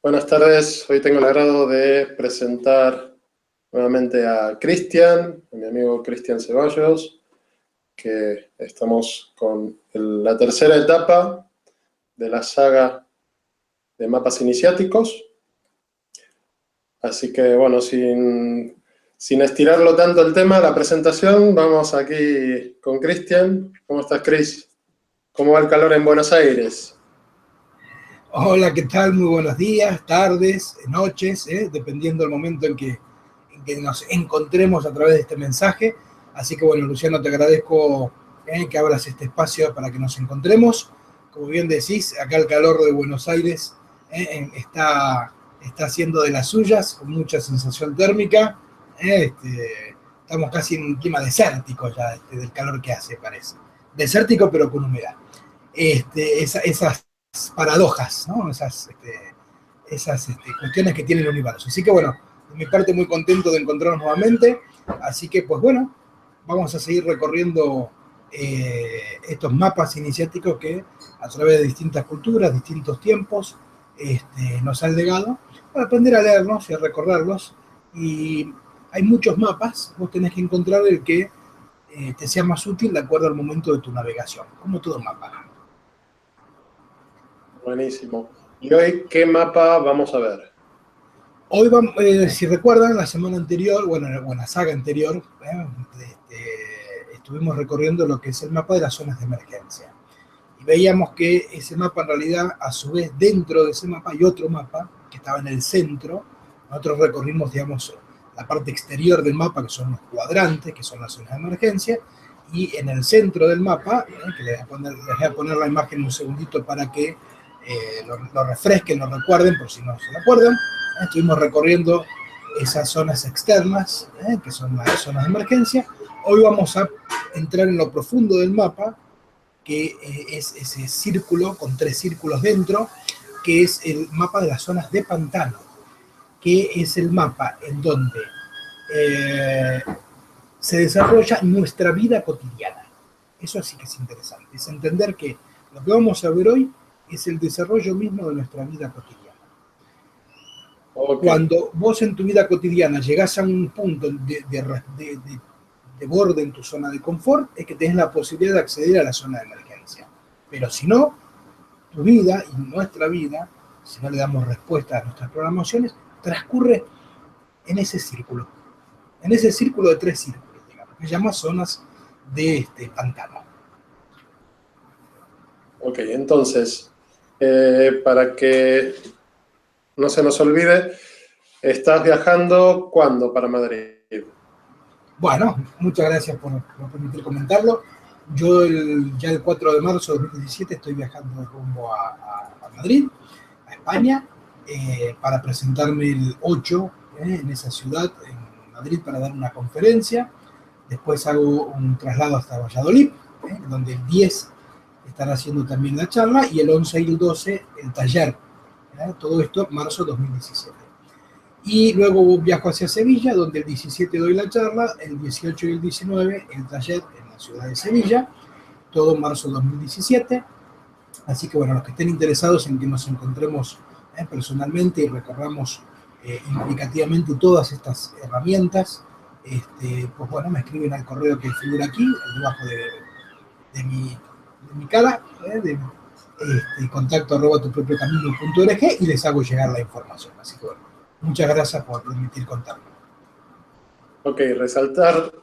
Buenas tardes, hoy tengo el agrado de presentar nuevamente a Cristian, a mi amigo Cristian Ceballos, que estamos con la tercera etapa de la saga de mapas iniciáticos. Así que, bueno, sin estirarlo tanto el tema, la presentación, vamos aquí con Cristian. ¿Cómo estás, Cris? ¿Cómo va el calor en Buenos Aires? Hola, ¿qué tal? Muy buenos días, tardes, noches, dependiendo del momento en que nos encontremos a través de este mensaje. Así que bueno, Luciano, te agradezco que abras este espacio para que nos encontremos. Como bien decís, acá el calor de Buenos Aires está haciendo de las suyas, con mucha sensación térmica. Estamos casi en un clima desértico ya, del calor que hace, parece. Desértico, pero con humedad. Esas paradojas, ¿no? Esas cuestiones que tiene el universo. Así que bueno, de mi parte muy contento de encontrarnos nuevamente. Así que pues bueno, vamos a seguir recorriendo estos mapas iniciáticos que a través de distintas culturas, distintos tiempos, nos han legado para aprender a leerlos y a recorrerlos. Y hay muchos mapas, vos tenés que encontrar el que te sea más útil de acuerdo al momento de tu navegación, como todo mapa. Buenísimo. ¿Y hoy qué mapa vamos a ver? Hoy vamos, si recuerdan, la semana anterior, bueno, la saga anterior, estuvimos recorriendo lo que es el mapa de las zonas de emergencia. Y veíamos que ese mapa en realidad, a su vez, dentro de ese mapa hay otro mapa que estaba en el centro. Nosotros recorrimos, digamos, la parte exterior del mapa, que son los cuadrantes, que son las zonas de emergencia, y en el centro del mapa, que les voy a poner la imagen un segundito para que lo refresquen, lo recuerden, por si no se lo acuerdan. Estuvimos recorriendo esas zonas externas, que son las zonas de emergencia. Hoy vamos a entrar en lo profundo del mapa, que es ese círculo con 3 círculos dentro, que es el mapa de las zonas de pantano, que es el mapa en donde se desarrolla nuestra vida cotidiana. Eso sí que es interesante, es entender que lo que vamos a ver hoy es el desarrollo mismo de nuestra vida cotidiana. Okay. Cuando vos en tu vida cotidiana llegás a un punto de borde en tu zona de confort, es que tenés la posibilidad de acceder a la zona de emergencia. Pero si no, tu vida y nuestra vida, si no le damos respuesta a nuestras programaciones, transcurre en ese círculo de 3 círculos, digamos, que se llama zonas de pantano. Ok, entonces, para que no se nos olvide, ¿estás viajando cuándo para Madrid? Bueno, muchas gracias por permitir comentarlo. Yo ya el 4 de marzo de 2017 estoy viajando rumbo a Madrid, a España, para presentarme el 8 en esa ciudad, en Madrid, para dar una conferencia. Después hago un traslado hasta Valladolid, donde el 10 estará haciendo también la charla, y el 11 y el 12 el taller. Todo esto marzo 2017. Y luego viajo hacia Sevilla, donde el 17 doy la charla, el 18 y el 19 el taller en la ciudad de Sevilla, todo marzo 2017. Así que bueno, los que estén interesados en que nos encontremos personalmente y recorramos implicativamente todas estas herramientas, pues bueno, me escriben al correo que figura aquí, debajo de mi cara, contacto@tupropiocamino.org, y les hago llegar la información. Así que bueno, muchas gracias por permitir contarlo. Ok, resaltar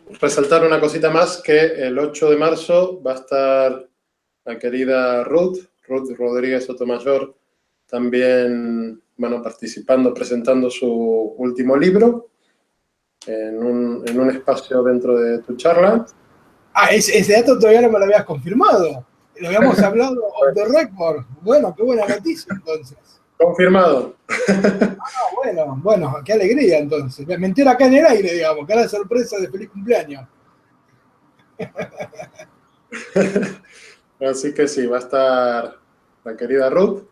una cosita más, que el 8 de marzo va a estar la querida Ruth Rodríguez Sotomayor, también, bueno, participando, presentando su último libro en un espacio dentro de tu charla. Ah, ese dato todavía no me lo habías confirmado. Lo habíamos hablado off the record. Bueno, qué buena noticia entonces. Confirmado. Bueno, qué alegría entonces. Me entero acá en el aire, digamos, que era la sorpresa de feliz cumpleaños. Así que sí, va a estar la querida Ruth,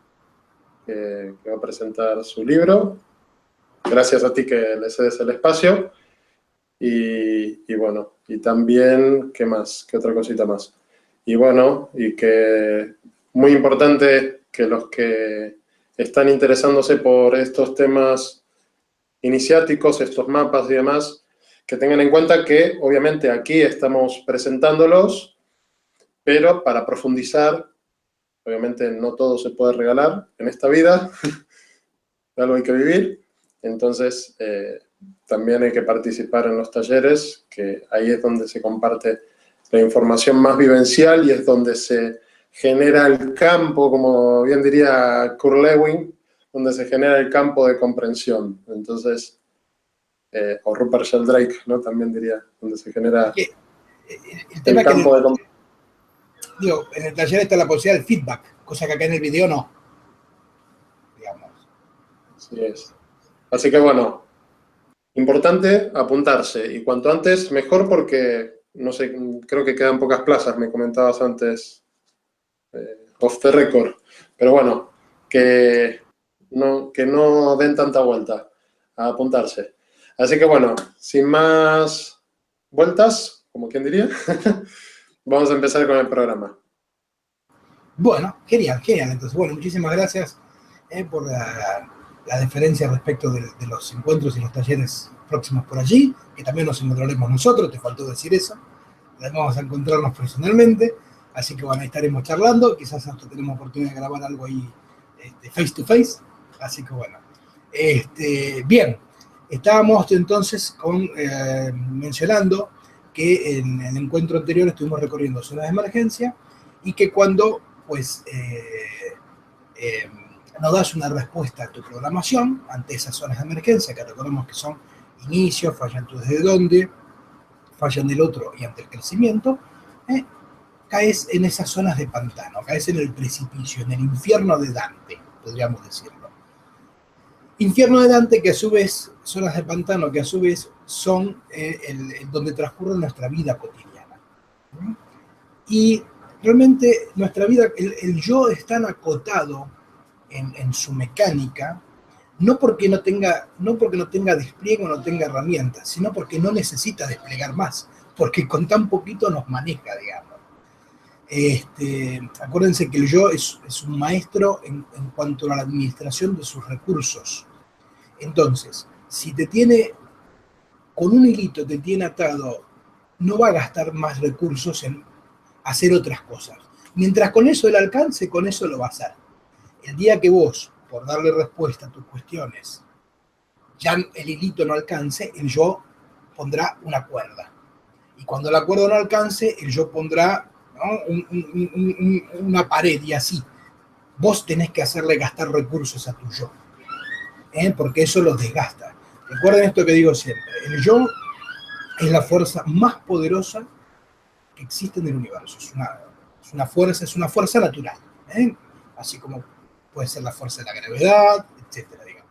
que va a presentar su libro. Gracias a ti que le cedes el espacio. Y bueno, y también, ¿qué más? ¿Qué otra cosita más? Y bueno, y que muy importante que los que están interesándose por estos temas iniciáticos, estos mapas y demás, que tengan en cuenta que obviamente aquí estamos presentándolos, pero para profundizar, obviamente no todo se puede regalar en esta vida, algo hay que vivir, entonces también hay que participar en los talleres, que ahí es donde se comparte la información más vivencial y es donde se genera el campo, como bien diría Kurt Lewin, donde se genera el campo de comprensión. Entonces, o Rupert Sheldrake, ¿no? También diría, donde se genera el tema el campo de comprensión. Digo, en el taller está la posibilidad del feedback, cosa que acá en el video no. Digamos. Así es. Así que bueno, importante apuntarse y cuanto antes mejor porque, no sé, creo que quedan pocas plazas, me comentabas antes, off the record. Pero bueno, que no den tanta vuelta a apuntarse. Así que bueno, sin más vueltas, como quien diría, vamos a empezar con el programa. Bueno, genial, genial. Entonces, bueno, muchísimas gracias por la deferencia respecto de los encuentros y los talleres próximos por allí, que también nos encontraremos nosotros, te faltó decir eso. Vamos a encontrarnos personalmente, así que bueno, ahí estaremos charlando, quizás hasta tenemos oportunidad de grabar algo ahí face to face, así que bueno. Bien, estábamos entonces mencionando que en el encuentro anterior estuvimos recorriendo zonas de emergencia y que cuando pues no das una respuesta a tu programación ante esas zonas de emergencia, que recordemos que son inicios, fallan tú desde dónde, fallan del otro y ante el crecimiento, caes en esas zonas de pantano, caes en el precipicio, en el infierno de Dante, podríamos decirlo. Infierno de Dante que a su vez, zonas de pantano que a su vez son donde transcurre nuestra vida cotidiana. Y realmente nuestra vida, el yo es tan acotado en su mecánica, no porque no tenga despliegue o no tenga herramientas, sino porque no necesita desplegar más, porque con tan poquito nos maneja, digamos. Acuérdense que el yo es un maestro en cuanto a la administración de sus recursos. Entonces, si te tiene, con un hilito te tiene atado, no va a gastar más recursos en hacer otras cosas. Mientras con eso el alcance, con eso lo va a hacer. El día que vos, por darle respuesta a tus cuestiones, ya el hilito no alcance, el yo pondrá una cuerda. Y cuando la cuerda no alcance, el yo pondrá, ¿no?, una pared y así. Vos tenés que hacerle gastar recursos a tu yo, porque eso los desgasta. Recuerden esto que digo siempre, el yo es la fuerza más poderosa que existe en el universo. Es una fuerza natural, así como puede ser la fuerza de la gravedad, etcétera, digamos.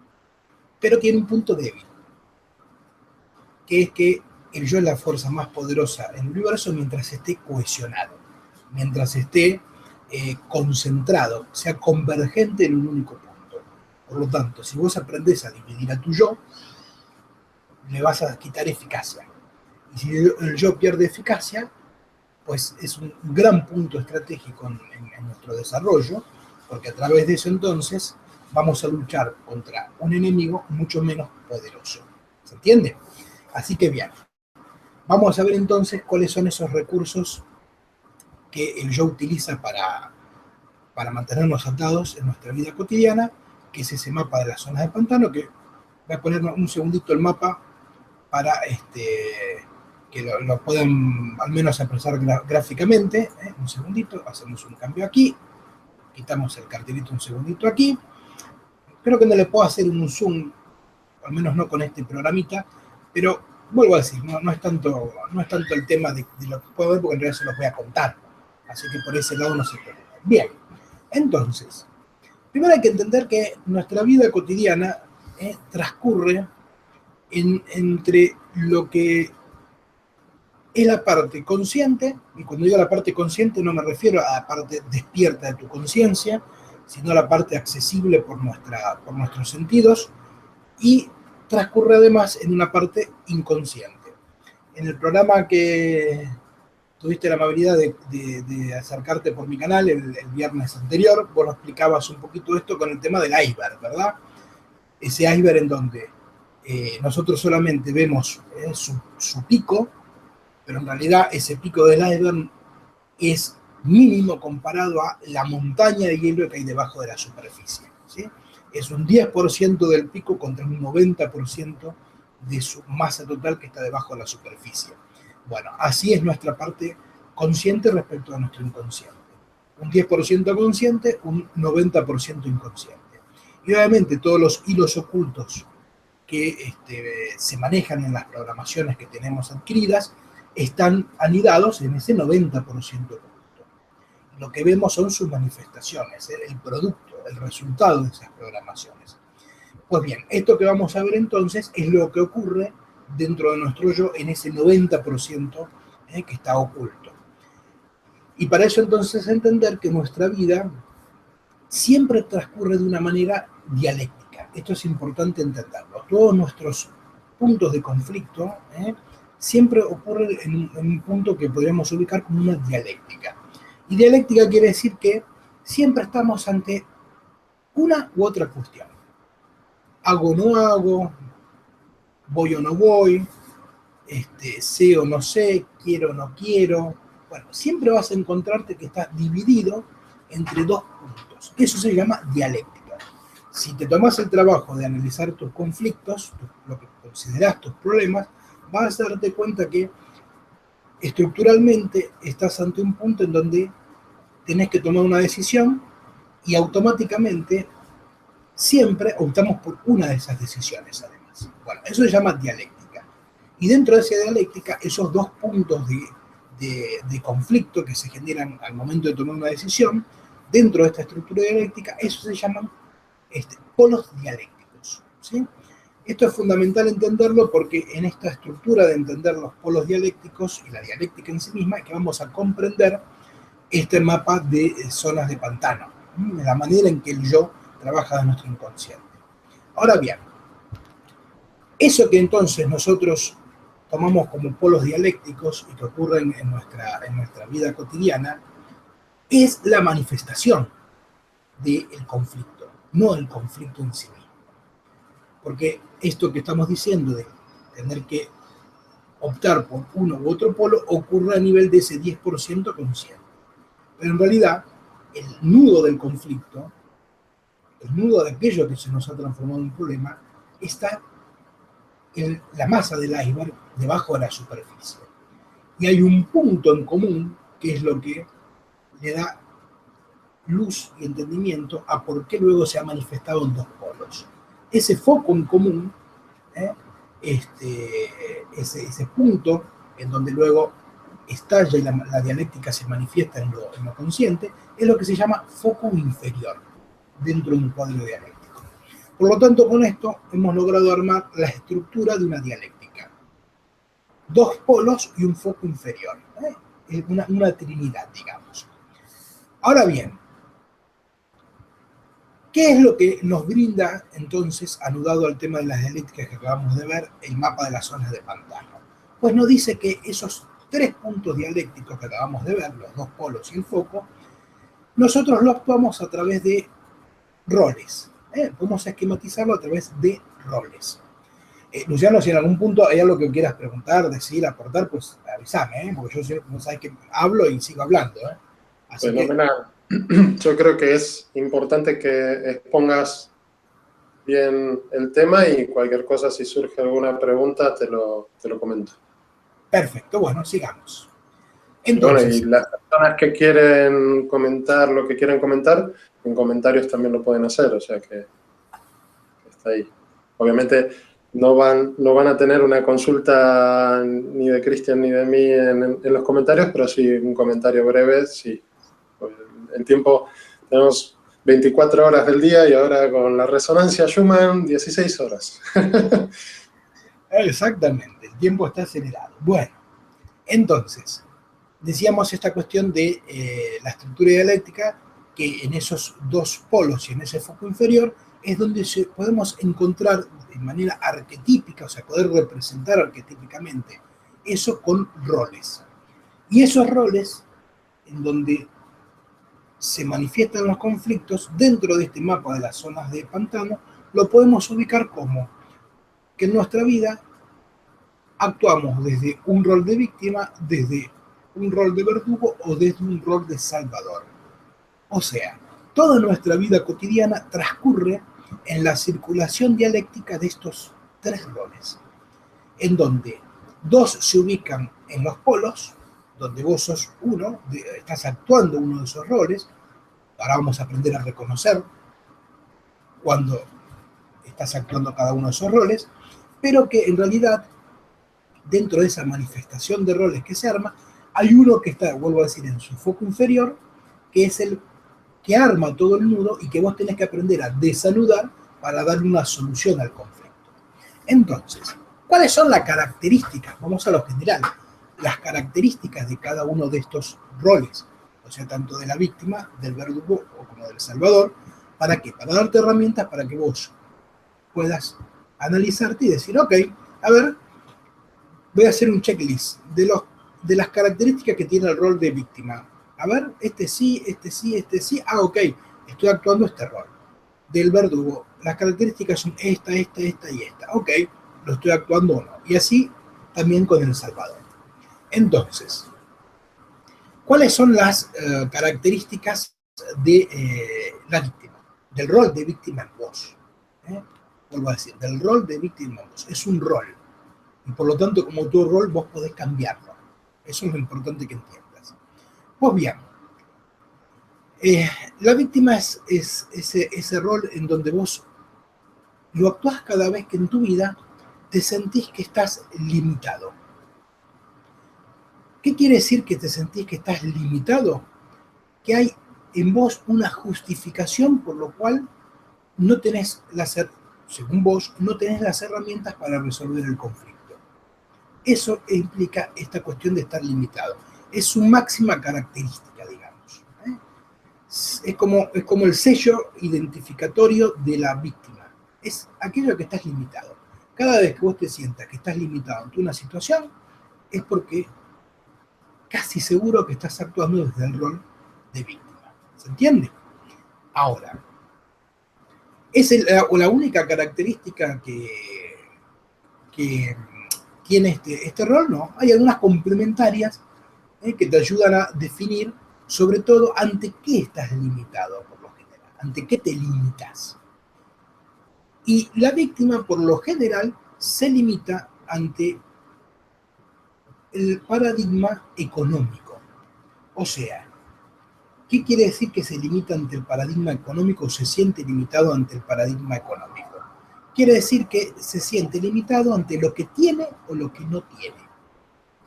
Pero tiene un punto débil, que es que el yo es la fuerza más poderosa en el universo mientras esté cohesionado, mientras esté concentrado, sea convergente en un único punto. Por lo tanto, si vos aprendés a dividir a tu yo, le vas a quitar eficacia. Y si el yo pierde eficacia, pues es un gran punto estratégico en nuestro desarrollo, porque a través de eso entonces vamos a luchar contra un enemigo mucho menos poderoso. ¿Se entiende? Así que bien, vamos a ver entonces cuáles son esos recursos que el yo utiliza para mantenernos atados en nuestra vida cotidiana, que es ese mapa de las zonas de pantano, que voy a poner un segundito el mapa para que lo puedan al menos expresar gráficamente. Un segundito, hacemos un cambio aquí, quitamos el cartelito un segundito aquí. Creo que no le puedo hacer un zoom, al menos no con este programita, pero vuelvo a decir, no es tanto el tema de lo que puedo ver, porque en realidad se los voy a contar. Así que por ese lado no se preocupen. Bien, entonces, primero hay que entender que nuestra vida cotidiana transcurre entre lo que es la parte consciente, y cuando digo la parte consciente no me refiero a la parte despierta de tu conciencia, sino a la parte accesible por nuestros sentidos, y transcurre además en una parte inconsciente. En el programa que tuviste la amabilidad de acercarte por mi canal el viernes anterior. Vos lo explicabas un poquito esto con el tema del iceberg, ¿verdad? Ese iceberg en donde nosotros solamente vemos su pico, pero en realidad ese pico del iceberg es mínimo comparado a la montaña de hielo que hay debajo de la superficie, ¿sí? Es un 10% del pico contra un 90% de su masa total que está debajo de la superficie. Bueno, así es nuestra parte consciente respecto a nuestro inconsciente. Un 10% consciente, un 90% inconsciente. Y obviamente todos los hilos ocultos que se manejan en las programaciones que tenemos adquiridas están anidados en ese 90% oculto. Lo que vemos son sus manifestaciones, el producto, el resultado de esas programaciones. Pues bien, esto que vamos a ver entonces es lo que ocurre dentro de nuestro yo en ese 90% que está oculto. Y para eso entonces entender que nuestra vida siempre transcurre de una manera dialéctica. Esto es importante entenderlo. Todos nuestros puntos de conflicto siempre ocurren en un punto que podríamos ubicar como una dialéctica. Y dialéctica quiere decir que siempre estamos ante una u otra cuestión. Hago o no hago, voy o no voy, sé o no sé, quiero o no quiero. Bueno, siempre vas a encontrarte que estás dividido entre dos puntos. Eso se llama dialéctica. Si te tomas el trabajo de analizar tus conflictos, lo que consideras tus problemas, vas a darte cuenta que estructuralmente estás ante un punto en donde tenés que tomar una decisión y automáticamente siempre optamos por una de esas decisiones además. Bueno, eso se llama dialéctica. Y dentro de esa dialéctica, esos dos puntos de conflicto que se generan al momento de tomar una decisión, dentro de esta estructura dialéctica, eso se llaman polos dialécticos, ¿sí? Esto es fundamental entenderlo porque en esta estructura de entender los polos dialécticos y la dialéctica en sí misma es que vamos a comprender este mapa de zonas de pantano, de la manera en que el yo trabaja de nuestro inconsciente. Ahora bien, eso que entonces nosotros tomamos como polos dialécticos y que ocurren en nuestra vida cotidiana es la manifestación del conflicto, no el conflicto en sí mismo. Porque esto que estamos diciendo de tener que optar por uno u otro polo ocurre a nivel de ese 10% consciente. Pero en realidad, el nudo del conflicto, el nudo de aquello que se nos ha transformado en un problema, está en la masa del iceberg debajo de la superficie. Y hay un punto en común que es lo que le da luz y entendimiento a por qué luego se ha manifestado en dos polos. Ese foco en común, ese punto en donde luego estalla y la dialéctica se manifiesta en lo consciente, es lo que se llama foco inferior dentro de un cuadro dialéctico. Por lo tanto, con esto hemos logrado armar la estructura de una dialéctica. Dos polos y un foco inferior. Una trinidad, digamos. Ahora bien, ¿qué es lo que nos brinda entonces, anudado al tema de las dialécticas que acabamos de ver, el mapa de las zonas de pantano? Pues nos dice que esos tres puntos dialécticos que acabamos de ver, los dos polos y el foco, nosotros los actuamos a través de roles. Podemos esquematizarlo a través de roles. Luciano, si en algún punto hay algo que quieras preguntar, decir, aportar, pues avísame, porque yo no sabes que hablo y sigo hablando. Así fenomenal. Yo creo que es importante que expongas bien el tema y cualquier cosa, si surge alguna pregunta, te lo comento. Perfecto, bueno, sigamos. Entonces, bueno, y las personas que quieren comentar lo que quieren comentar, en comentarios también lo pueden hacer, o sea que está ahí. Obviamente no van a tener una consulta ni de Cristian ni de mí en los comentarios, pero sí un comentario breve, sí. El tiempo, tenemos 24 horas del día y ahora con la resonancia Schumann, 16 horas. Exactamente, el tiempo está acelerado. Bueno, entonces, decíamos esta cuestión de la estructura dialéctica, que en esos dos polos y en ese foco inferior es donde podemos encontrar de manera arquetípica, o sea, poder representar arquetípicamente eso con roles. Y esos roles, en donde se manifiestan los conflictos dentro de este mapa de las zonas de pantano, lo podemos ubicar como que en nuestra vida actuamos desde un rol de víctima, desde un rol de verdugo o desde un rol de salvador. O sea, toda nuestra vida cotidiana transcurre en la circulación dialéctica de estos tres roles, en donde dos se ubican en los polos, donde vos sos uno, estás actuando uno de esos roles. Ahora vamos a aprender a reconocer cuando estás actuando cada uno de esos roles, pero que en realidad dentro de esa manifestación de roles que se arma, hay uno que está, vuelvo a decir, en su foco inferior, que es el que arma todo el nudo y que vos tenés que aprender a desanudar para darle una solución al conflicto. Entonces, ¿cuáles son las características? Vamos a lo general. Las características de cada uno de estos roles, o sea, tanto de la víctima, del verdugo o como del salvador. ¿Para qué? Para darte herramientas para que vos puedas analizarte y decir, ok, a ver, voy a hacer un checklist de las características que tiene el rol de víctima. A ver, este sí, este sí, este sí. Ah, ok, estoy actuando este rol. Del verdugo, las características son esta, esta, esta y esta. Ok, lo estoy actuando o no. Y así también con el salvador. Entonces, ¿cuáles son las características de la víctima? Del rol de víctima en vos. Vuelvo a decir, del rol de víctima en vos. Es un rol. Y por lo tanto, como tu rol, vos podés cambiarlo. Eso es lo importante que entiendas. Pues bien, la víctima es ese rol en donde vos lo actuás cada vez que en tu vida te sentís que estás limitado. ¿Qué quiere decir que te sentís que estás limitado? Que hay en vos una justificación por lo cual no tenés según vos, no tenés las herramientas para resolver el conflicto. Eso implica esta cuestión de estar limitado. Es su máxima característica, digamos. Es como el sello identificatorio de la víctima. Es aquello que estás limitado. Cada vez que vos te sientas que estás limitado ante una situación, es porque casi seguro que estás actuando desde el rol de víctima. ¿Se entiende? Ahora, es la única característica que tiene este rol, no. Hay algunas complementarias que te ayudan a definir, sobre todo, ante qué estás limitado, por lo general, ante qué te limitas. Y la víctima, por lo general, se limita ante el paradigma económico. O sea, ¿qué quiere decir que se limita ante el paradigma económico o se siente limitado ante el paradigma económico? Quiere decir que se siente limitado ante lo que tiene o lo que no tiene.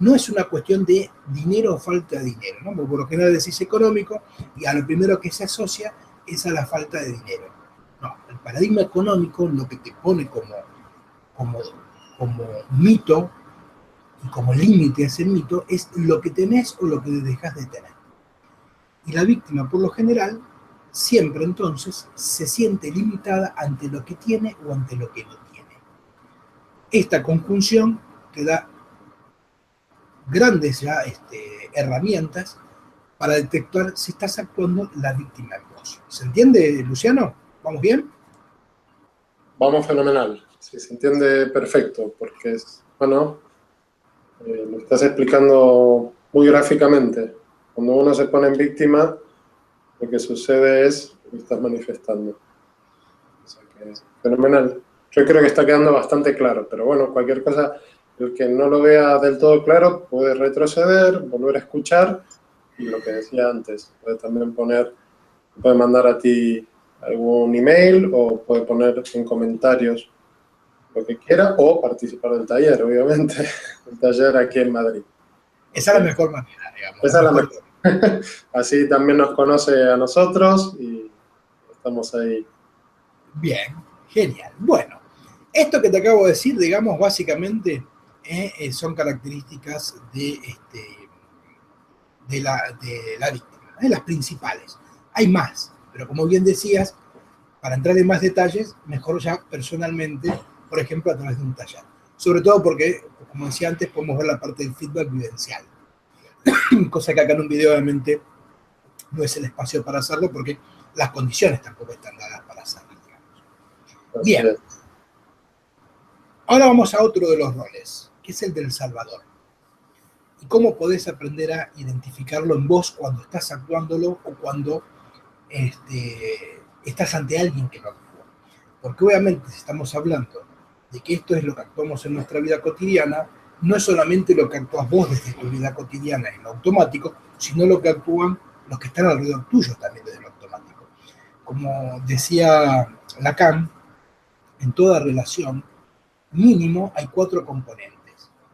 No es una cuestión de dinero o falta de dinero, ¿no? Porque por lo general decís económico y a lo primero que se asocia es a la falta de dinero. No, el paradigma económico lo que te pone como mito y como límite a ese mito es lo que tenés o lo que dejas de tener. Y la víctima, por lo general, siempre entonces se siente limitada ante lo que tiene o ante lo que no tiene. Esta conjunción te da grandes ya herramientas para detectar si estás actuando la víctima en vos. ¿Se entiende, Luciano? ¿Vamos bien? Vamos fenomenal. Sí, se entiende perfecto, porque lo estás explicando muy gráficamente. Cuando uno se pone en víctima, lo que sucede es lo que estás manifestando. O sea que es fenomenal. Yo creo que está quedando bastante claro, pero bueno, cualquier cosa, el que no lo vea del todo claro puede retroceder, volver a escuchar, y lo que decía antes, puede también puede mandar a ti algún email o puede poner en comentarios lo que quiera o participar del taller, obviamente, el taller aquí en Madrid. Esa es la mejor manera, digamos. Esa es la mejor. Así también nos conoce a nosotros y estamos ahí. Bien, genial. Bueno, esto que te acabo de decir, digamos, básicamente son características de la víctima, las principales. Hay más, pero como bien decías, para entrar en más detalles, mejor ya personalmente, por ejemplo, a través de un taller. Sobre todo porque, como decía antes, podemos ver la parte del feedback vivencial. cosa que acá en un video obviamente no es el espacio para hacerlo porque las condiciones tampoco están dadas para hacerlo, digamos. Bien, ahora vamos a otro de los roles, que es el del salvador. Y cómo podés aprender a identificarlo en vos cuando estás actuándolo o cuando estás ante alguien que lo actúa. Porque obviamente si estamos hablando de que esto es lo que actuamos en nuestra vida cotidiana, no es solamente lo que actúas vos desde tu vida cotidiana en lo automático, sino lo que actúan los que están alrededor tuyo también desde lo automático. Como decía Lacan, en toda relación, mínimo hay 4 componentes.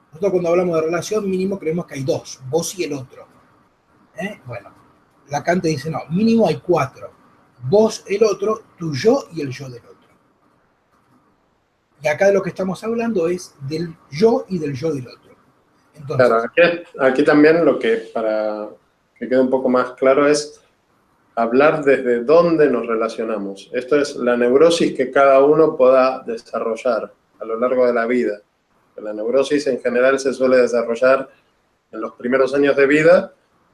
Nosotros cuando hablamos de relación, mínimo creemos que hay 2, vos y el otro. Bueno, Lacan te dice, no, mínimo hay 4. Vos, el otro, tu yo y el yo del otro. Y acá de lo que estamos hablando es del yo y del yo del otro. Entonces, claro, aquí también lo que, para que quede un poco más claro, es hablar desde dónde nos relacionamos. Esto es la neurosis que cada uno pueda desarrollar a lo largo de la vida. La neurosis en general se suele desarrollar en los primeros años de vida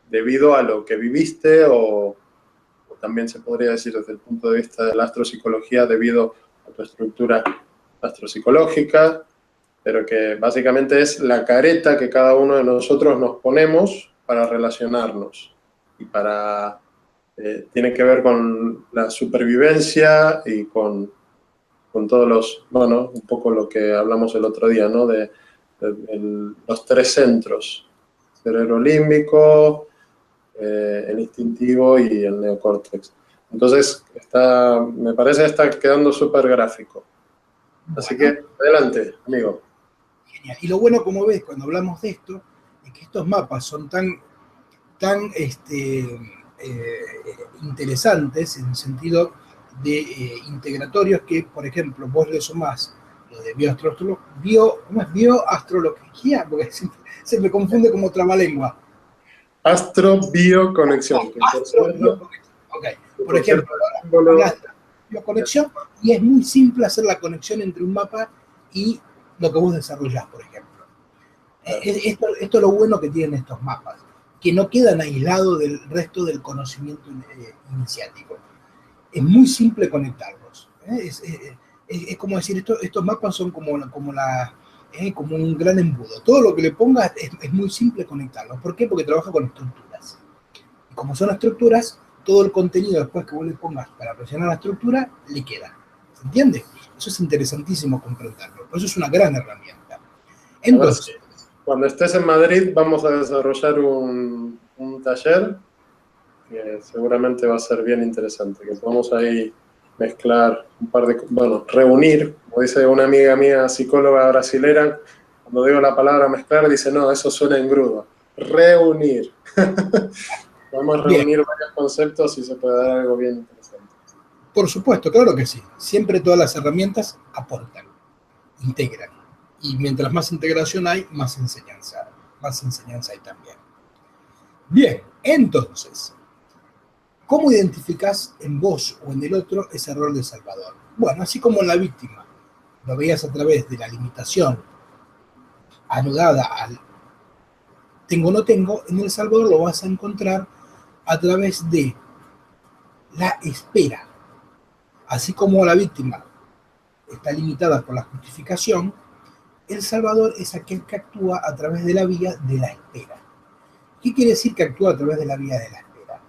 debido a lo que viviste o también se podría decir desde el punto de vista de la astropsicología debido a tu estructura astropsicológica, pero que básicamente es la careta que cada uno de nosotros nos ponemos para relacionarnos y para... tiene que ver con la supervivencia y con todos los, bueno, un poco lo que hablamos el otro día, ¿no? De los 3 centros, cerebro límbico, el instintivo y el neocórtex. Entonces, me parece que está quedando súper gráfico. Así que, adelante, amigo. Genial. Y lo bueno, como ves, cuando hablamos de esto, es que estos mapas son tan interesantes en el sentido de integratorios que, por ejemplo, vos le sumás lo de bioastrología, porque se me confunde como trabalengua. Astrobioconexión. Ok, por ejemplo, hablas de bioconexión y es muy simple hacer la conexión entre un mapa y lo que vos desarrollás, por ejemplo. Esto es lo bueno que tienen estos mapas, que no quedan aislados del resto del conocimiento iniciático. Es muy simple conectarlos. Es como decir, estos mapas son como un gran embudo. Todo lo que le pongas es muy simple conectarlos. ¿Por qué? Porque trabaja con estructuras. Y como son estructuras, todo el contenido después que vos le pongas para presionar la estructura, le queda. ¿Se entiende? Eso es interesantísimo comprenderlo. Por eso es una gran herramienta. Entonces, cuando estés en Madrid vamos a desarrollar un taller que seguramente va a ser bien interesante, que podamos ahí mezclar un par de, bueno, reunir, como dice una amiga mía, psicóloga brasilera, cuando digo la palabra mezclar, dice, no, eso suena engrudo. Reunir. Vamos a reunir varios conceptos y se puede dar algo bien interesante. Por supuesto, claro que sí. Siempre todas las herramientas aportan, integran. Y mientras más integración hay, más enseñanza hay también. Bien, entonces, ¿cómo identificás en vos o en el otro ese rol de salvador? Bueno, así como en la víctima lo veías a través de la limitación anudada al tengo no tengo, en el salvador lo vas a encontrar a través de la espera. Así como la víctima está limitada por la justificación, el salvador es aquel que actúa a través de la vía de la espera. ¿Qué quiere decir que actúa a través de la vía de la espera?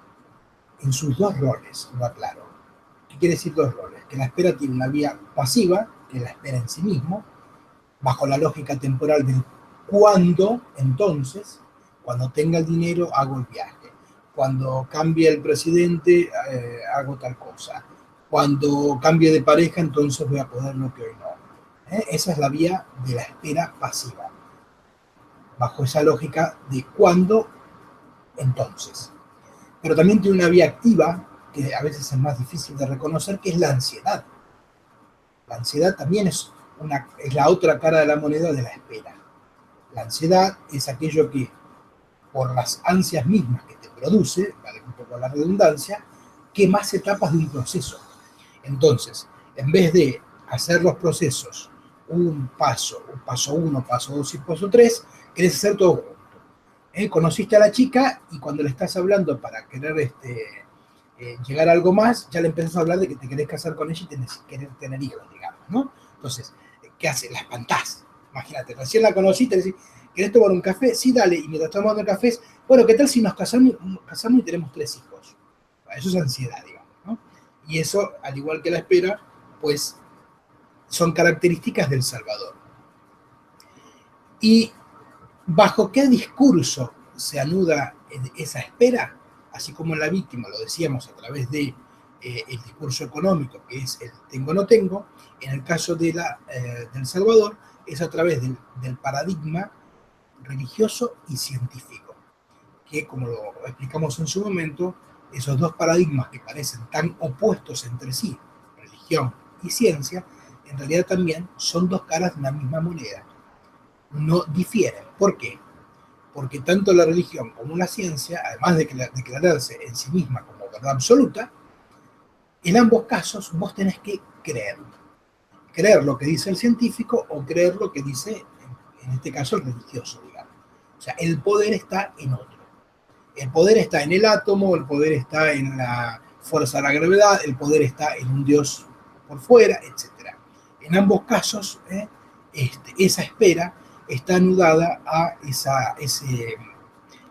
En sus 2 roles, lo aclaro. ¿Qué quiere decir 2 roles? Que la espera tiene una vía pasiva, que es la espera en sí mismo, bajo la lógica temporal del cuándo, entonces, cuando tenga el dinero hago el viaje, cuando cambie el presidente hago tal cosa, cuando cambie de pareja entonces voy a poder lo que hoy no. Esa es la vía de la espera pasiva, bajo esa lógica de cuándo, entonces. Pero también tiene una vía activa, que a veces es más difícil de reconocer, que es la ansiedad. La ansiedad también es la otra cara de la moneda de la espera. La ansiedad es aquello que, por las ansias mismas que te produce, vale un poco la redundancia, que más etapas de un proceso. Entonces, en vez de hacer los procesos un paso 1, paso 2 y paso 3, querés hacer todo junto. Conociste a la chica y cuando le estás hablando para querer llegar a algo más, ya le empezás a hablar de que te querés casar con ella y querés tener hijos, digamos, ¿no? Entonces, ¿qué hace? La espantás. Imagínate, recién la conociste, le decís, ¿querés tomar un café? Sí, dale. Y mientras estamos tomando el café, bueno, ¿qué tal si nos casamos y tenemos 3 hijos? Eso es ansiedad, digamos, ¿no? Y eso, al igual que la espera, pues son características del Salvador. ¿Y bajo qué discurso se anuda esa espera? Así como en la víctima, lo decíamos, a través de el discurso económico, que es el tengo no tengo, en el caso del Salvador, es a través del paradigma religioso y científico, que como lo explicamos en su momento, esos dos paradigmas que parecen tan opuestos entre sí, religión y ciencia, en realidad también son dos caras de una misma moneda. No difieren. ¿Por qué? Porque tanto la religión como la ciencia, además de declararse en sí misma como verdad absoluta, en ambos casos vos tenés que creer. Creer lo que dice el científico o creer lo que dice, en este caso, el religioso, digamos. O sea, el poder está en otro. El poder está en el átomo, el poder está en la fuerza de la gravedad, el poder está en un Dios por fuera, etc. En ambos casos, esa espera está anudada a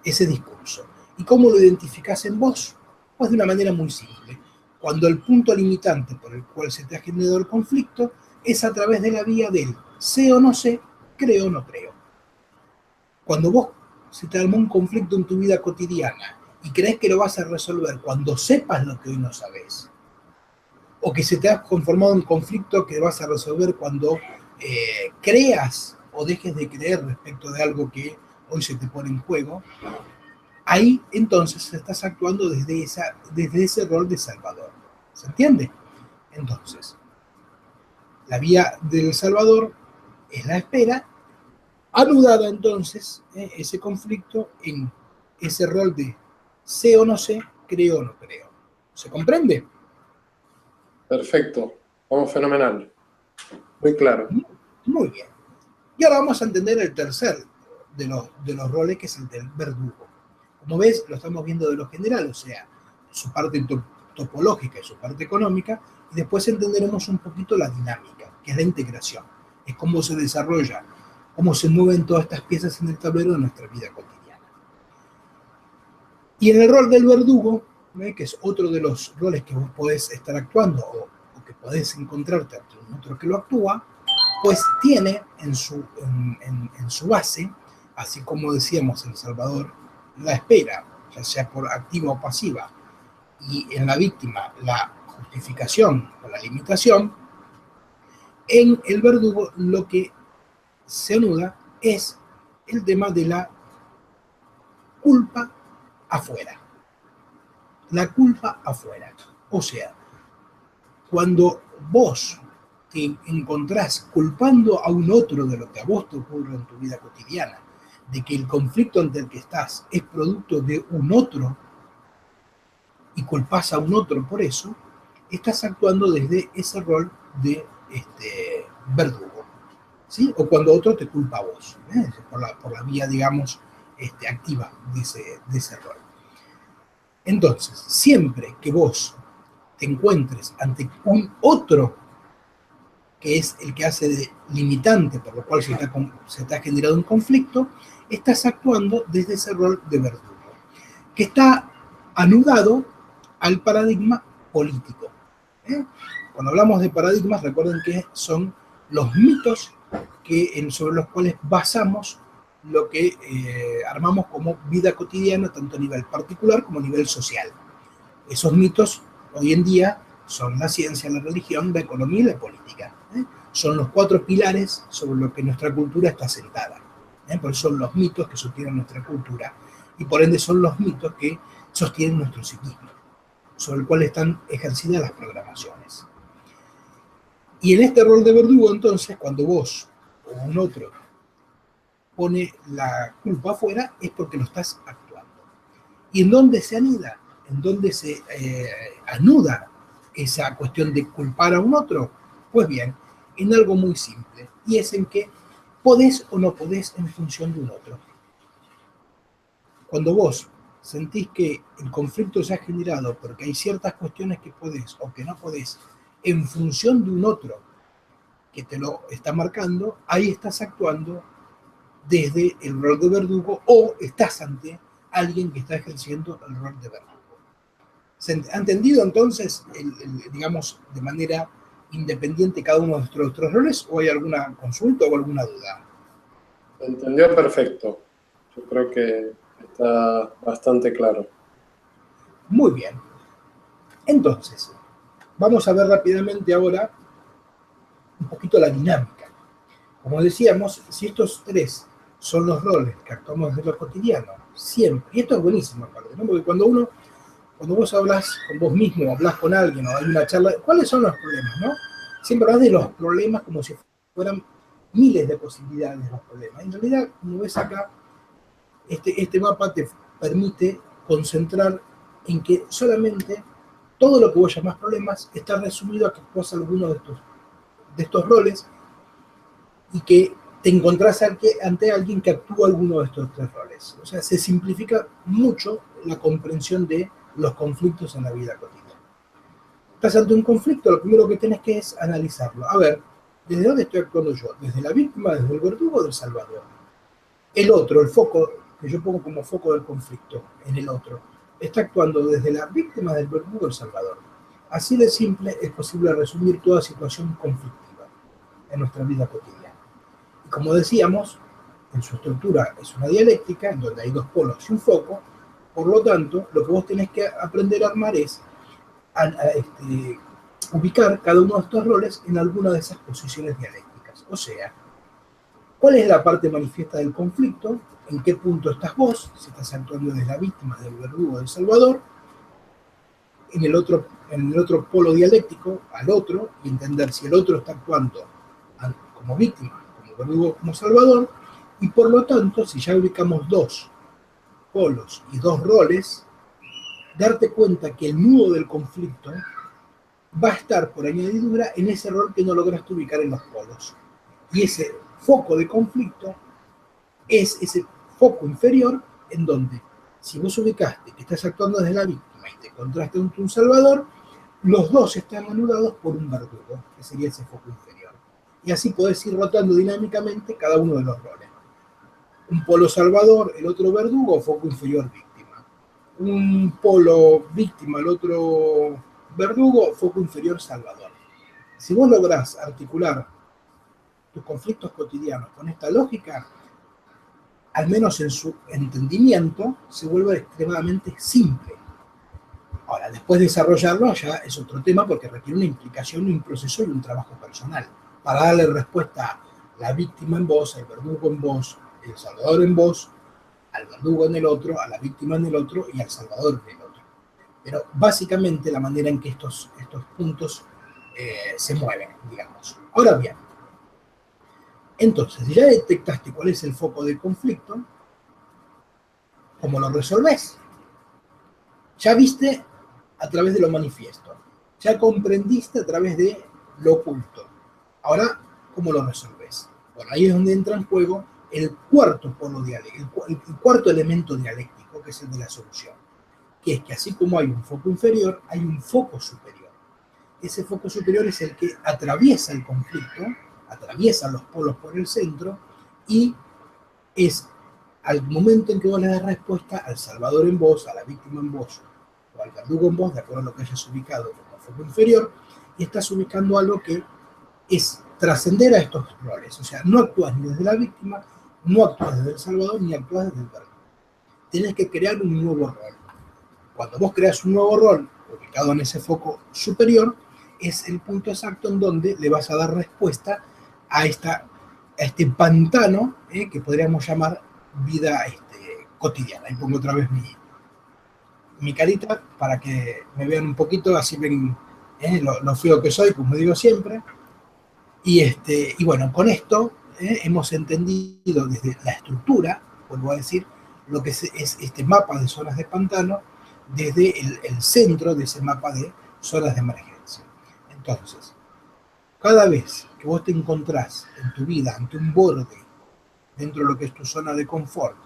ese discurso. ¿Y cómo lo identificás en vos? Pues de una manera muy simple. Cuando el punto limitante por el cual se te ha generado el conflicto es a través de la vía del sé o no sé, creo o no creo. Cuando vos se te armó un conflicto en tu vida cotidiana y crees que lo vas a resolver cuando sepas lo que hoy no sabes, o que se te ha conformado un conflicto que vas a resolver cuando creas o dejes de creer respecto de algo que hoy se te pone en juego, ahí entonces estás actuando desde ese rol de salvador. ¿Se entiende? Entonces, la vía del salvador es la espera, anudada entonces ese conflicto en ese rol de sé o no sé, creo o no creo. ¿Se comprende? Perfecto, vamos fenomenal, muy claro. Muy bien. Y ahora vamos a entender el tercer de los roles, que es el del verdugo. Como ves, lo estamos viendo de lo general, o sea, su parte topológica y su parte económica, y después entenderemos un poquito la dinámica, que es la integración. Es cómo se desarrolla, cómo se mueven todas estas piezas en el tablero de nuestra vida cotidiana. Y en el rol del verdugo, que es otro de los roles que vos podés estar actuando o que podés encontrarte ante un otro que lo actúa, pues tiene en su base, así como decíamos en El Salvador, la espera, ya sea por activa o pasiva, y en la víctima la justificación o la limitación. En el verdugo lo que se anuda es el tema de la culpa afuera. La culpa afuera. O sea, cuando vos te encontrás culpando a un otro de lo que a vos te ocurre en tu vida cotidiana, de que el conflicto ante el que estás es producto de un otro y culpás a un otro por eso, estás actuando desde ese rol de verdugo, ¿sí? O cuando otro te culpa a vos, por la vía, digamos, activa de ese rol. Entonces, siempre que vos te encuentres ante un otro que es el que hace de limitante, por lo cual se te ha generado un conflicto, estás actuando desde ese rol de verdugo, que está anudado al paradigma político. Cuando hablamos de paradigmas, recuerden que son los mitos sobre los cuales basamos lo que armamos como vida cotidiana, tanto a nivel particular como a nivel social. Esos mitos hoy en día son la ciencia, la religión, la economía y la política. Son los 4 pilares sobre los que nuestra cultura está sentada. Por eso son los mitos que sostienen nuestra cultura y por ende son los mitos que sostienen nuestro psiquismo, sobre el cual están ejercidas las programaciones. Y en este rol de verdugo, entonces, cuando vos o un otro pone la culpa afuera, es porque lo estás actuando. ¿Y en dónde se anida? ¿En dónde se anuda esa cuestión de culpar a un otro? Pues bien, en algo muy simple, y es en que podés o no podés en función de un otro. Cuando vos sentís que el conflicto se ha generado porque hay ciertas cuestiones que podés o que no podés en función de un otro que te lo está marcando, ahí estás actuando desde el rol de verdugo o estás ante alguien que está ejerciendo el rol de verdugo. ¿Se ha entendido entonces, digamos, de manera independiente cada uno de nuestros roles o hay alguna consulta o alguna duda? Se entendió perfecto. Yo creo que está bastante claro. Muy bien. Entonces, vamos a ver rápidamente ahora un poquito la dinámica. Como decíamos, si estos tres son los roles que actuamos desde lo cotidiano, siempre, y esto es buenísimo aparte, ¿no? Porque cuando vos hablas con vos mismo, hablas con alguien o hay una charla, ¿cuáles son los problemas, no? Siempre hablas de los problemas como si fueran miles de posibilidades de los problemas. En realidad, como ves acá, este mapa te permite concentrar en que solamente todo lo que vos llamás problemas está resumido a que vos alguno de estos roles y que te encontrás ante alguien que actúa alguno de estos tres roles. O sea, se simplifica mucho la comprensión de los conflictos en la vida cotidiana. Estás ante un conflicto, lo primero que tenés que es analizarlo. A ver, ¿desde dónde estoy actuando yo? ¿Desde la víctima, desde el verdugo o del salvador? El otro, el foco, que yo pongo como foco del conflicto en el otro, está actuando desde la víctima, del verdugo o del salvador. Así de simple es posible resumir toda situación conflictiva en nuestra vida cotidiana. Y como decíamos, en su estructura es una dialéctica en donde hay dos polos y un foco, por lo tanto, lo que vos tenés que aprender a armar es ubicar cada uno de estos roles en alguna de esas posiciones dialécticas. O sea, ¿cuál es la parte manifiesta del conflicto? ¿En qué punto estás vos? Si estás actuando desde la víctima, del verdugo, del salvador. En el otro polo dialéctico, al otro, y entender si el otro está actuando como víctima, como verdugo, como salvador, y por lo tanto, si ya ubicamos dos polos y dos roles, darte cuenta que el nudo del conflicto va a estar por añadidura en ese rol que no lograste ubicar en los polos. Y ese foco de conflicto es ese foco inferior en donde, si vos ubicaste que estás actuando desde la víctima y te encontraste ante un salvador, los dos están anulados por un verdugo, que sería ese foco inferior. Y así podés ir rotando dinámicamente cada uno de los roles. Un polo salvador, el otro verdugo, foco inferior víctima. Un polo víctima, el otro verdugo, foco inferior salvador. Si vos lográs articular tus conflictos cotidianos con esta lógica, al menos en su entendimiento, se vuelve extremadamente simple. Ahora, después de desarrollarlo ya es otro tema porque requiere una implicación, un proceso y un trabajo personal para darle respuesta a la víctima en vos, al verdugo en vos, el salvador en vos, al verdugo en el otro, a la víctima en el otro y al salvador en el otro. Pero básicamente la manera en que estos puntos se mueven, digamos. Ahora bien, entonces, si ya detectaste cuál es el foco del conflicto, ¿cómo lo resolvés? Ya viste a través de lo manifiesto, ya comprendiste a través de lo oculto. Ahora, ¿cómo lo resolvés? Bueno, ahí es donde entra en juego el cuarto polo dialéctico, el cuarto elemento dialéctico, que es el de la solución, que es que así como hay un foco inferior, hay un foco superior. Ese foco superior es el que atraviesa el conflicto, atraviesa los polos por el centro y es al momento en que vos le das respuesta al salvador en vos, a la víctima en vos o al verdugo en vos, de acuerdo a lo que hayas ubicado como foco inferior, y estás ubicando algo que es trascender a estos roles. O sea, no actúas ni desde la víctima, no actúas desde el salvador, ni actúas desde el verdugo. Tienes que crear un nuevo rol. Cuando vos creas un nuevo rol ubicado en ese foco superior, es el punto exacto en donde le vas a dar respuesta a este pantano que podríamos llamar vida cotidiana. Ahí pongo otra vez mi carita para que me vean un poquito, así ven lo feo que soy, como digo siempre. Y bueno, con esto hemos entendido desde la estructura, vuelvo a decir, lo que es este mapa de zonas de pantano, desde el centro de ese mapa de zonas de emergencia. Entonces, cada vez que vos te encontrás en tu vida ante un borde dentro de lo que es tu zona de confort,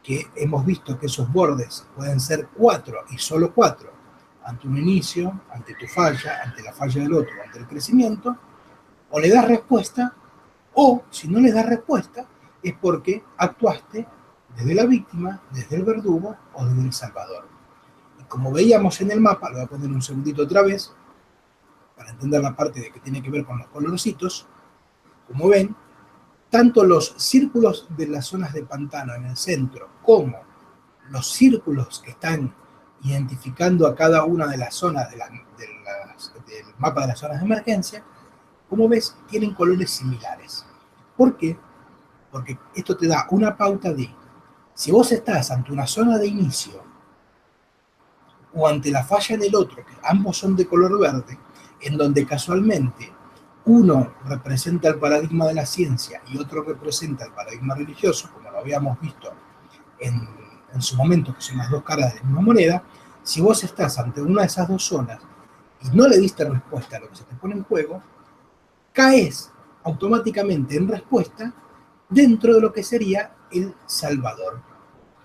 que hemos visto que esos bordes pueden ser 4 y solo 4, ante un inicio, ante tu falla, ante la falla del otro, ante el crecimiento, o le das respuesta, o si no le das respuesta, es porque actuaste desde la víctima, desde el verdugo o desde el salvador. Y como veíamos en el mapa, lo voy a poner un segundito otra vez, para entender la parte de que tiene que ver con los colorcitos. Como ven, tanto los círculos de las zonas de pantano en el centro, como los círculos que están identificando a cada una de las zonas del mapa de las zonas de emergencia, como ves, tienen colores similares. ¿Por qué? Porque esto te da una pauta de, si vos estás ante una zona de inicio o ante la falla del otro, que ambos son de color verde, en donde casualmente uno representa el paradigma de la ciencia y otro representa el paradigma religioso, como lo habíamos visto en su momento, que son las dos caras de la misma moneda. Si vos estás ante una de esas dos zonas y no le diste respuesta a lo que se te pone en juego, caes automáticamente en respuesta dentro de lo que sería el Salvador,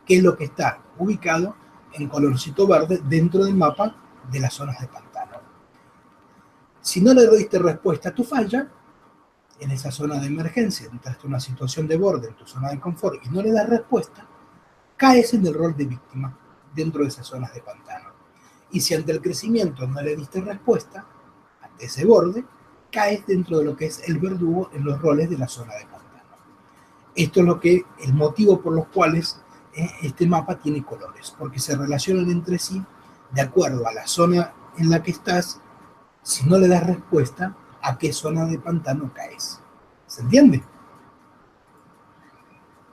que es lo que está ubicado en colorcito verde dentro del mapa de las zonas de pantano. Si no le diste respuesta a tu falla, en esa zona de emergencia, entraste en una situación de borde en tu zona de confort y no le das respuesta, caes en el rol de víctima dentro de esas zonas de pantano. Y si ante el crecimiento no le diste respuesta, ante ese borde, caes dentro de lo que es el verdugo en los roles de la zona de pantano. Esto es el motivo por los cuales este mapa tiene colores, porque se relacionan entre sí de acuerdo a la zona en la que estás. Si no le das respuesta, ¿a qué zona de pantano caes? ¿Se entiende?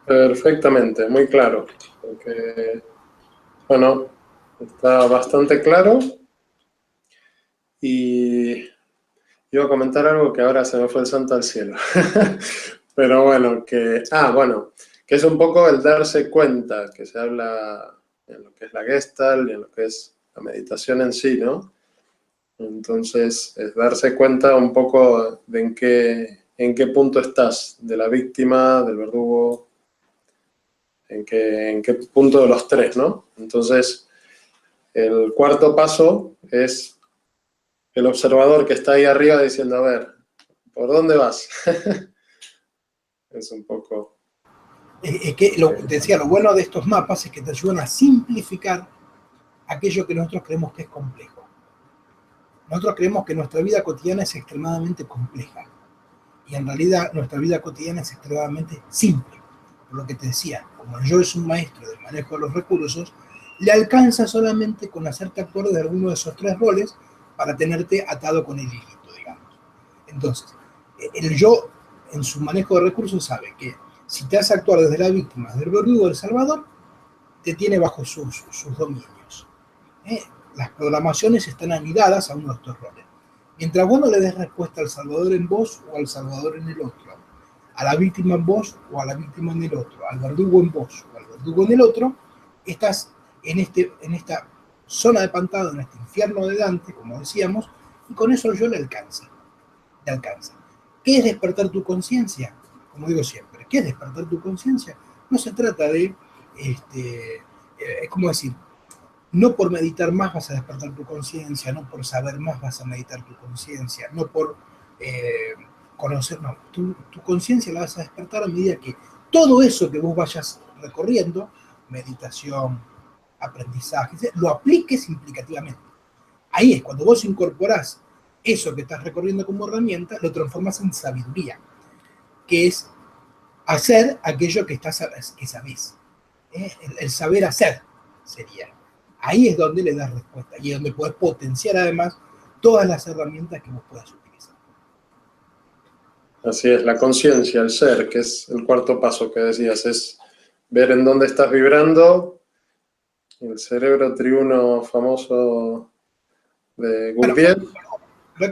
Perfectamente, muy claro. Porque, bueno, está bastante claro. Y iba a comentar algo que ahora se me fue el santo al cielo. Pero bueno, que es un poco el darse cuenta, que se habla en lo que es la Gestalt y en lo que es la meditación en sí, ¿no? Entonces, es darse cuenta un poco de en qué punto estás, de la víctima, del verdugo, en qué punto de los tres, ¿no? Entonces, el cuarto paso es el observador que está ahí arriba diciendo, a ver, ¿por dónde vas? Es un poco... te decía, lo bueno de estos mapas es que te ayudan a simplificar aquello que nosotros creemos que es complejo. Nosotros creemos que nuestra vida cotidiana es extremadamente compleja. Y en realidad nuestra vida cotidiana es extremadamente simple. Por lo que te decía, como yo es un maestro del manejo de los recursos, le alcanza solamente con hacerte actuar de alguno de esos tres roles para tenerte atado con el hilito, digamos. Entonces, el yo en su manejo de recursos sabe que si te hace actuar desde la víctima, desde el verdugo, del salvador, te tiene bajo sus dominios. Las programaciones están anidadas a uno de estos roles. Mientras vos no le des respuesta al salvador en vos o al salvador en el otro, a la víctima en vos o a la víctima en el otro, al verdugo en vos o al verdugo en el otro, estás en esta zona de pantano, en este infierno de Dante, como decíamos, y con eso yo le alcanza. ¿Qué es despertar tu conciencia? Como digo siempre, ¿qué es despertar tu conciencia? No se trata de, es como decir, no por meditar más vas a despertar tu conciencia, no por saber más vas a meditar tu conciencia, no por conocer, no. Tu conciencia la vas a despertar a medida que todo eso que vos vayas recorriendo, meditación, aprendizaje, lo apliques implicativamente. Ahí es cuando vos incorporás eso que estás recorriendo como herramienta, lo transformas en sabiduría, que es hacer aquello que sabés. El saber hacer sería. Ahí es donde le das respuesta y es donde puedes potenciar además todas las herramientas que vos puedas utilizar. Así es, la conciencia, el ser, que es el cuarto paso que decías, es ver en dónde estás vibrando. El cerebro triuno famoso de Gurdjieff.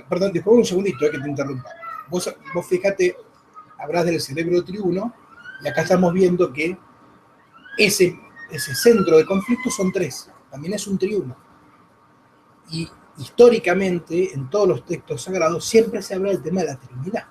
Perdón, después un segundito que te interrumpa. Vos fíjate, habrás del cerebro triuno y acá estamos viendo que ese centro de conflicto son tres. También es un triuno. Y históricamente, en todos los textos sagrados, siempre se habla del tema de la Trinidad.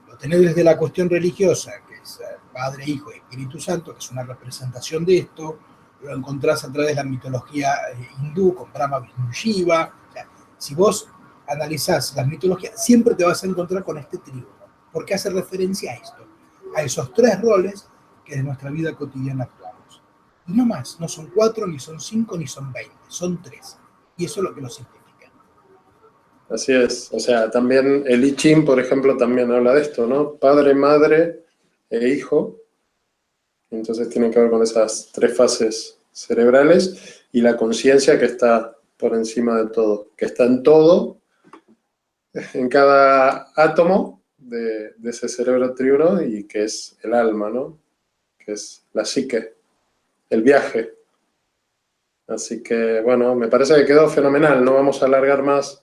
Lo tenés desde la cuestión religiosa, que es Padre, Hijo y Espíritu Santo, que es una representación de esto. Lo encontrás a través de la mitología hindú, con Brahma, Vishnu y Shiva. O sea, si vos analizás las mitologías, siempre te vas a encontrar con este trígono, porque hace referencia a esto, a esos tres roles que en nuestra vida cotidiana actuamos. Y no más, no son 4, ni son 5, ni son 20, son 3. Y eso es lo que lo simplifica. Así es. O sea, también el I Ching, por ejemplo, también habla de esto, ¿no? Padre, madre e hijo. Entonces tiene que ver con esas tres fases cerebrales y la conciencia que está por encima de todo, que está en todo, en cada átomo de ese cerebro trígono y que es el alma, ¿no? Que es la psique, el viaje. Así que, bueno, me parece que quedó fenomenal. No vamos a alargar más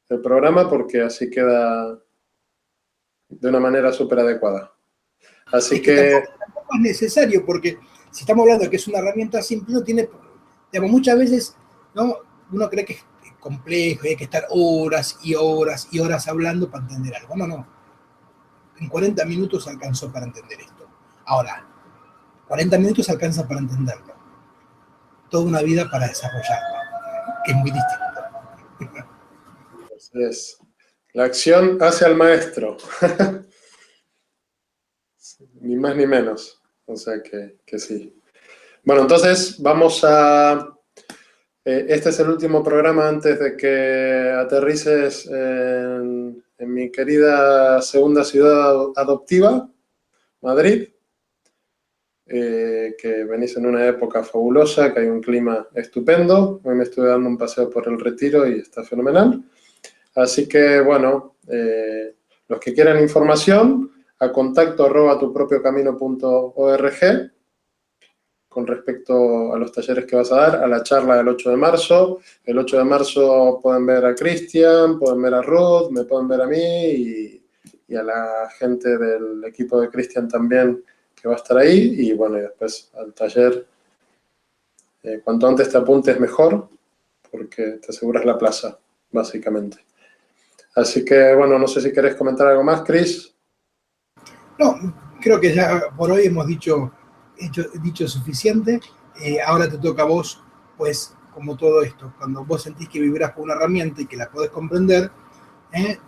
el programa porque así queda de una manera súper adecuada. Así Es que tampoco es necesario, porque si estamos hablando de que es una herramienta simple, no tiene, digamos, muchas veces, ¿no? Uno cree que es complejo y hay que estar horas y horas y horas hablando para entender algo. No, no. En 40 minutos alcanzó para entender esto. Ahora, 40 minutos alcanza para entenderlo. Toda una vida para desarrollarlo, que es muy distinto. Así es. La acción hace al maestro. Ni más ni menos. O sea que sí. Bueno, entonces vamos a... este es el último programa antes de que aterrices en mi querida segunda ciudad adoptiva, Madrid, que venís en una época fabulosa, que hay un clima estupendo. Hoy me estuve dando un paseo por el Retiro y está fenomenal. Así que, bueno, los que quieran información, a contacto@tupropiocamino.org con respecto a los talleres que vas a dar, a la charla del 8 de marzo. El 8 de marzo pueden ver a Cristian, pueden ver a Ruth, me pueden ver a mí y a la gente del equipo de Cristian también que va a estar ahí. Y bueno, y después al taller, cuanto antes te apuntes mejor, porque te aseguras la plaza, básicamente. Así que, bueno, no sé si querés comentar algo más, Chris. No, creo que ya por hoy hemos dicho suficiente. Ahora te toca a vos, pues, como todo esto, cuando vos sentís que vibrás con una herramienta y que la podés comprender,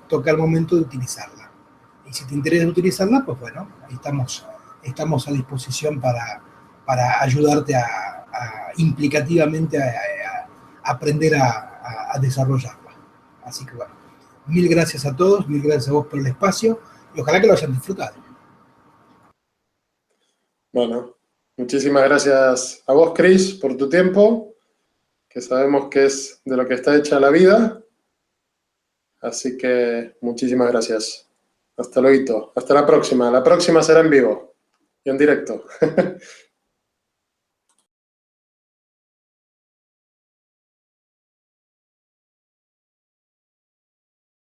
toca el momento de utilizarla. Y si te interesa utilizarla, pues bueno, estamos a disposición para ayudarte implicativamente a aprender a desarrollarla. Así que bueno, mil gracias a todos, mil gracias a vos por el espacio y ojalá que lo hayan disfrutado. Bueno, muchísimas gracias a vos, Chris, por tu tiempo, que sabemos que es de lo que está hecha la vida. Así que muchísimas gracias. Hasta luego. Hasta la próxima. La próxima será en vivo y en directo.